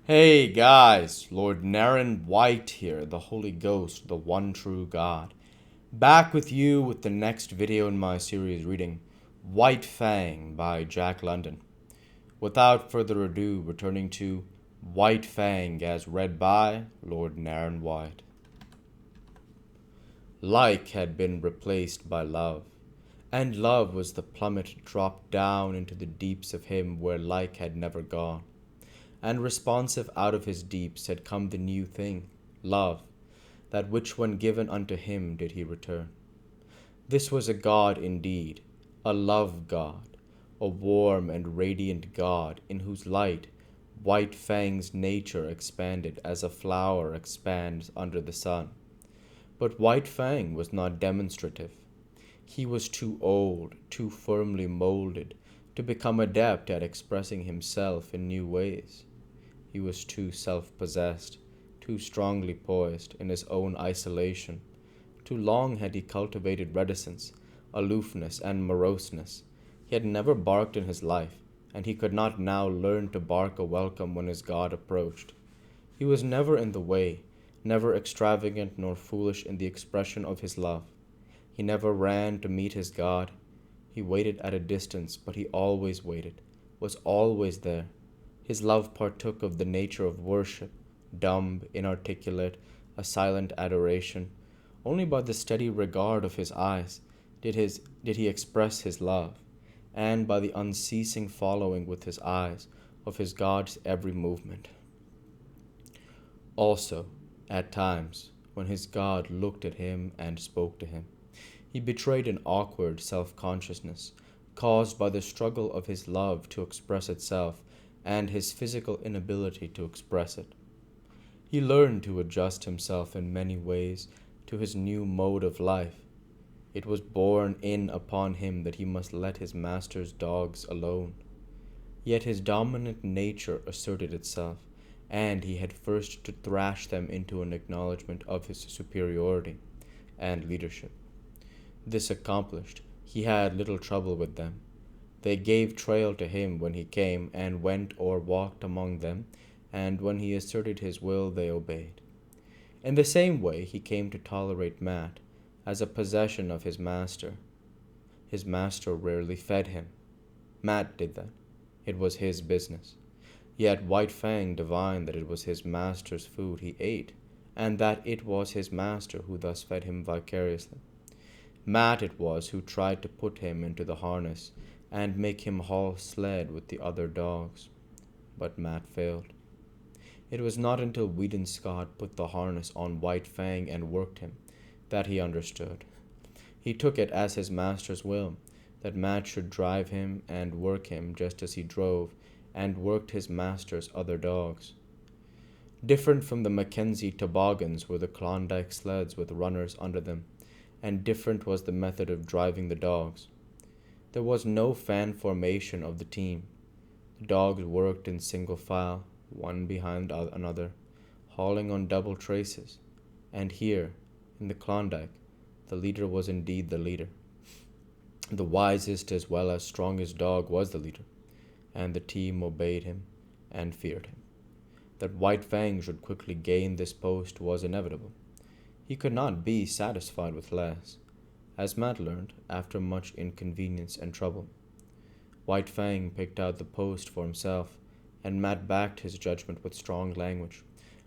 Hey guys, Lord Naren White here, the Holy Ghost, the one true God. Back with you with the next video in my series reading White Fang by Jack London. Without further ado, returning to White Fang as read by Lord Naren White. Like had been replaced by love, and love was the plummet dropped down into the deeps of him where like had never gone. And responsive out of his deeps had come the new thing, love, that which when given unto him did he return. This was a God indeed, a love God, a warm and radiant God in whose light White Fang's nature expanded as a flower expands under the sun. But White Fang was not demonstrative. He was too old, too firmly molded, to become adept at expressing himself in new ways. He was too self-possessed, too strongly poised in his own isolation. Too long had he cultivated reticence, aloofness, and moroseness. He had never barked in his life, and he could not now learn to bark a welcome when his God approached. He was never in the way, never extravagant nor foolish in the expression of his love. He never ran to meet his God. He waited at a distance, but he always waited, was always there. His love partook of the nature of worship, dumb, inarticulate, a silent adoration. Only by the steady regard of his eyes did he express his love, and by the unceasing following with his eyes of his God's every movement. Also, at times, when his God looked at him and spoke to him, he betrayed an awkward self-consciousness caused by the struggle of his love to express itself and his physical inability to express it. He learned to adjust himself in many ways to his new mode of life. It was borne in upon him that he must let his master's dogs alone. Yet his dominant nature asserted itself, and he had first to thrash them into an acknowledgment of his superiority and leadership. This accomplished, he had little trouble with them. They gave trail to him when he came and went or walked among them, and when he asserted his will they obeyed. In the same way he came to tolerate Matt as a possession of his master. His master rarely fed him. Matt did that. It was his business. Yet White Fang divined that it was his master's food he ate, and that it was his master who thus fed him vicariously. Matt it was who tried to put him into the harness and make him haul sled with the other dogs. But Matt failed. It was not until Weedon Scott put the harness on White Fang and worked him that he understood. He took it as his master's will, that Matt should drive him and work him just as he drove and worked his master's other dogs. Different from the Mackenzie toboggans were the Klondike sleds with runners under them, and different was the method of driving the dogs. There was no fan formation of the team. The dogs worked in single file, one behind another, hauling on double traces, and here, in the Klondike, the leader was indeed the leader. The wisest as well as strongest dog was the leader, and the team obeyed him and feared him. That White Fang should quickly gain this post was inevitable. He could not be satisfied with less, as Matt learned after much inconvenience and trouble. White Fang picked out the post for himself, and Matt backed his judgment with strong language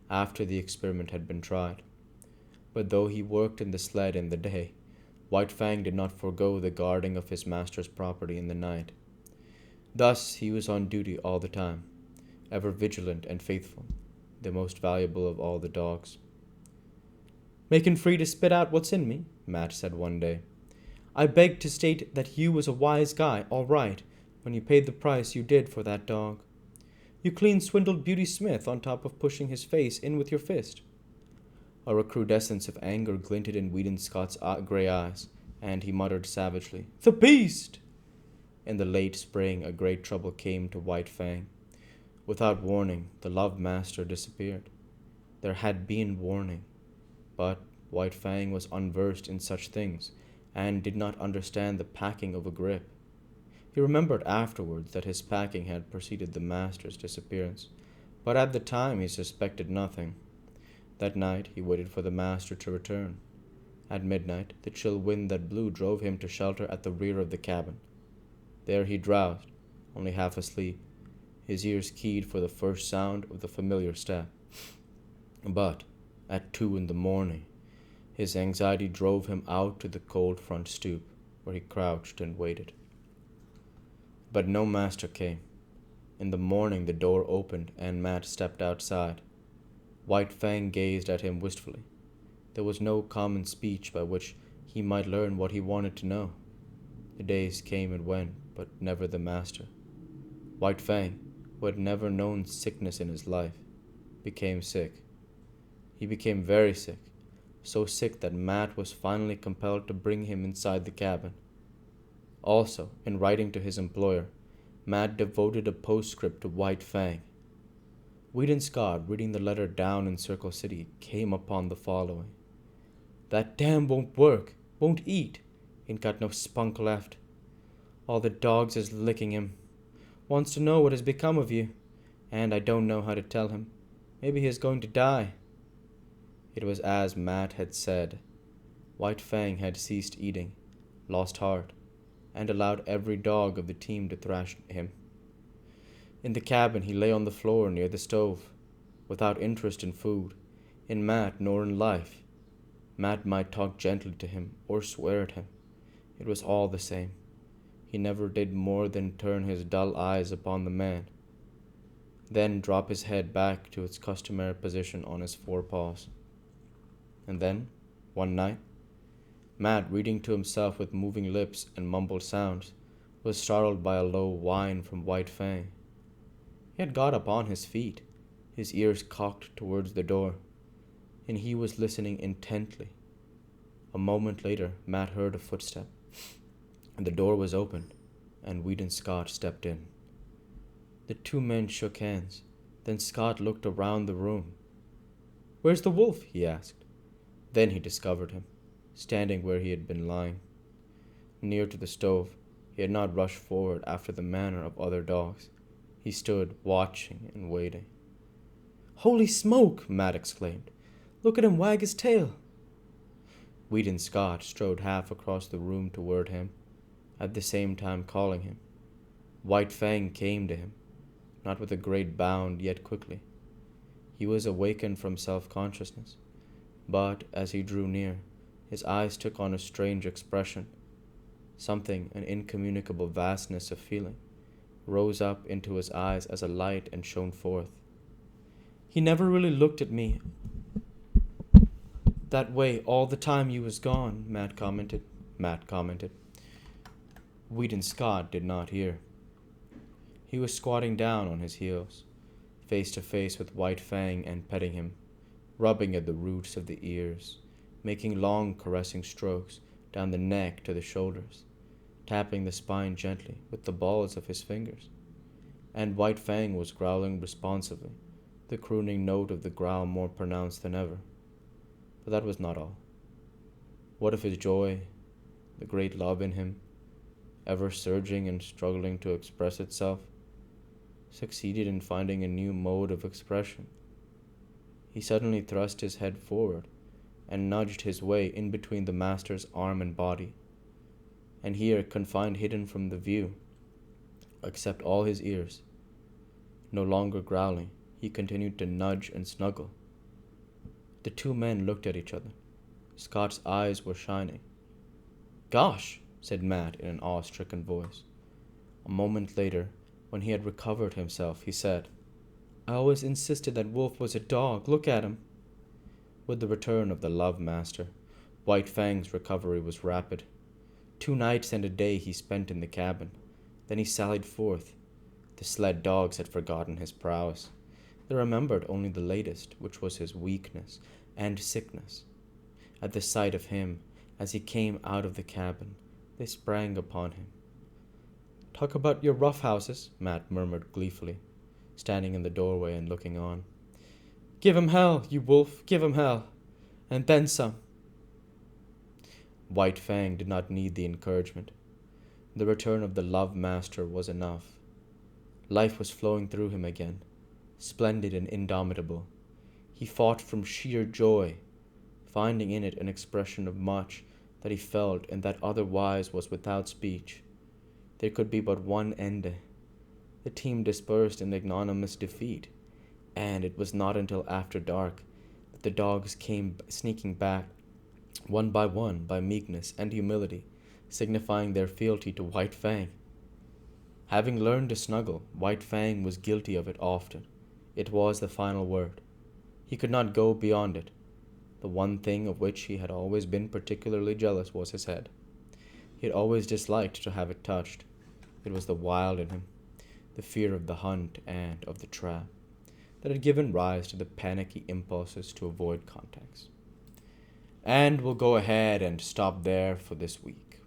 after the experiment had been tried. But though he worked in the sled in the day, White Fang did not forego the guarding of his master's property in the night. Thus he was on duty all the time, ever vigilant and faithful, the most valuable of all the dogs. "Makin' free to spit out what's in me," Matt said one day. "I beg to state that you was a wise guy, all right, when you paid the price you did for that dog. You clean swindled Beauty Smith on top of pushing his face in with your fist." A recrudescence of anger glinted in Weedon Scott's gray eyes, and he muttered savagely, "The beast!" In the late spring, a great trouble came to White Fang. Without warning, the love master disappeared. There had been warning, but White Fang was unversed in such things, and did not understand the packing of a grip. He remembered afterwards that his packing had preceded the master's disappearance, But at the time he suspected nothing. That night he waited for the master to return. At midnight, the chill wind that blew drove him to shelter at the rear of the cabin. There he drowsed, only half asleep, his ears keyed for the first sound of the familiar step. But at 2 in the morning, his anxiety drove him out to the cold front stoop, where he crouched and waited. But no master came. In the morning the door opened and Matt stepped outside. White Fang gazed at him wistfully. There was no common speech by which he might learn what he wanted to know. The days came and went, but never the master. White Fang, who had never known sickness in his life, became sick. He became very sick, so sick that Matt was finally compelled to bring him inside the cabin. Also, in writing to his employer, Matt devoted a postscript to White Fang. Whedon Scott, reading the letter down in Circle City, came upon the following. "That damn won't work, won't eat, ain't got no spunk left. All the dogs is licking him. Wants to know what has become of you, and I don't know how to tell him. Maybe he is going to die." It was as Matt had said. White Fang had ceased eating, lost heart, and allowed every dog of the team to thrash him. In the cabin he lay on the floor near the stove, without interest in food, in Matt nor in life. Matt might talk gently to him or swear at him. It was all the same. He never did more than turn his dull eyes upon the man, then drop his head back to its customary position on his forepaws. And then, one night, Matt, reading to himself with moving lips and mumbled sounds, was startled by a low whine from White Fang. He had got upon his feet, his ears cocked towards the door, and he was listening intently. A moment later, Matt heard a footstep, and the door was opened, and Whedon Scott stepped in. The two men shook hands. Then Scott looked around the room. "Where's the wolf?" he asked. Then he discovered him, standing where he had been lying. Near to the stove, he had not rushed forward after the manner of other dogs. He stood watching and waiting. "Holy smoke!" Matt exclaimed. "Look at him wag his tail." Whedon Scott strode half across the room toward him, at the same time calling him. White Fang came to him, not with a great bound, yet quickly. He was awakened from self-consciousness, but as he drew near, his eyes took on a strange expression. Something, an incommunicable vastness of feeling, rose up into his eyes as a light and shone forth. "He never really looked at me that way all the time you was gone," Matt commented. Whedon Scott did not hear. He was squatting down on his heels, face to face with White Fang and petting him, rubbing at the roots of the ears, making long caressing strokes down the neck to the shoulders, tapping the spine gently with the balls of his fingers. And White Fang was growling responsively, the crooning note of the growl more pronounced than ever. But that was not all. What if his joy, the great love in him, ever surging and struggling to express itself, succeeded in finding a new mode of expression? He suddenly thrust his head forward and nudged his way in between the master's arm and body, and here, confined hidden from the view, except all his ears, no longer growling, he continued to nudge and snuggle. The two men looked at each other. Scott's eyes were shining. "Gosh," said Matt in an awe-stricken voice. A moment later, when he had recovered himself, he said, "I always insisted that Wolf was a dog. Look at him." With the return of the love master, White Fang's recovery was rapid. 2 nights and a day he spent in the cabin. Then he sallied forth. The sled dogs had forgotten his prowess. They remembered only the latest, which was his weakness and sickness. At the sight of him, as he came out of the cabin, they sprang upon him. "Talk about your roughhouses," Matt murmured gleefully, standing in the doorway and looking on. "Give him hell, you wolf, give him hell, and then some." White Fang did not need the encouragement. The return of the love master was enough. Life was flowing through him again. splendid and indomitable. He fought from sheer joy, finding in it an expression of much that he felt and that otherwise was without speech. There could be but one end. The team dispersed in ignominious defeat, and it was not until after dark that the dogs came sneaking back, one by meekness and humility, signifying their fealty to White Fang. Having learned to snuggle, White Fang was guilty of it often. It was the final word. He could not go beyond it. The one thing of which he had always been particularly jealous was his head. He had always disliked to have it touched. It was the wild in him, the fear of the hunt and of the trap, that had given rise to the panicky impulses to avoid contacts. And we'll go ahead and stop there for this week.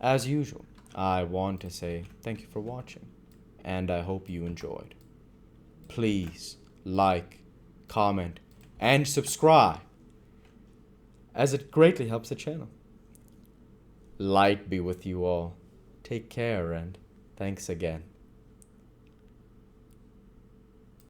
As usual, I want to say thank you for watching, and I hope you enjoyed. Please like, comment, and subscribe, as it greatly helps the channel. Light be with you all. Take care, and thanks again.